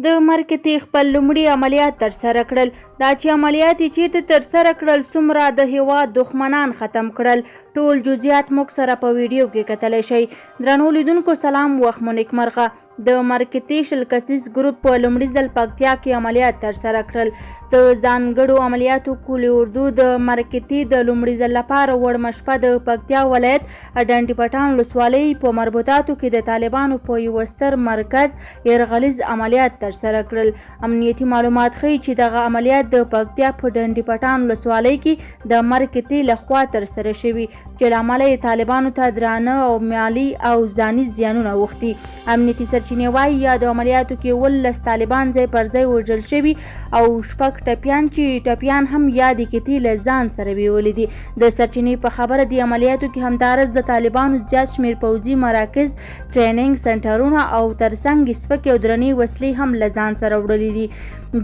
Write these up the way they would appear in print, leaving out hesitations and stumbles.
د مرګ کې خپل لومړي عملیات ترسره کړل. دا چې عملیات یې چیرته ترسره کړل، څومره د هېواد دښمنان ختم کړل، ټول جزئیات موږ سره په ویډیو کې کتلی شئ. درنو لیدونکو سلام، وخت مو نیکمرغه. د مرکتي 20 کسیز ګروپ په لومړي ځل پکتیا کې عملیات ترسره کړل. د ځانګړو عملیاتو کلي اردو د مرکتي د لومړي ځل لپاره وړمه شپه د پکتیا ولایت ډنډ پټان ولسوالۍ په مربوطاتو کې د طالبانو په یو ستر مرکز یرغلیز عملیات ترسره کړل. امنیتي معلومات ښیي چې دغه عملیات د پکتیا په ډنډ پټان ولسوالۍ کې د مرکتي لخوا ترسره شوي، چې له امله یې طالبانو ته درانه او مالي او ځاني زیانونه اوښتي. امنیتي سرچینې وایي یادو عملیاتو کې 19 طالبان ځای پر ځای وژل شوي او 6 ټپیان، چې ټپیان هم یادې کتې له ځان سره بیولې دي. د سرچینې په خبره دې عملیاتو کې همدارس د طالبانو زیات شمېر پوځي مراکز، ټریننګ سنټرونه او ترڅنګ سپکې او درنې وسلې هم له ځان سره وړلې دي.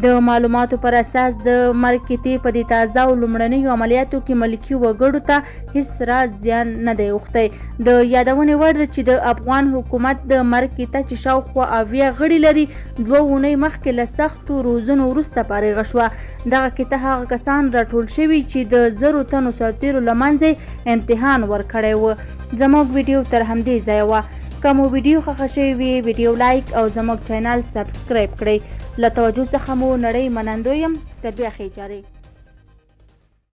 د معلوماتو پر اساس د مرکتي په دې تازه او لومړنیو عملیاتو کې ملکي وګړو ته هیڅ راز زیان نه دی اوښتی. د یادونې وړ ده چې د افغان حکومت د مرکته چې شاوخوا 80 غړي لري، 2 اونۍ مخکې له سختو روزنو وروسته فارغه شوه. دغه کته هغه کسان راټول شوي چې د 1000 تنو سرتیرو له منځه امتحان ورکړی و. زموږ ویډیو تر همدې ځایه وه. که مو ویډیو خوښه شوې وي، ویډیو لایک او زموږ چینل سبسکرایب کړئ. له توجه څخه مو نړۍ منندوی یم. تر بیا ښې چارې.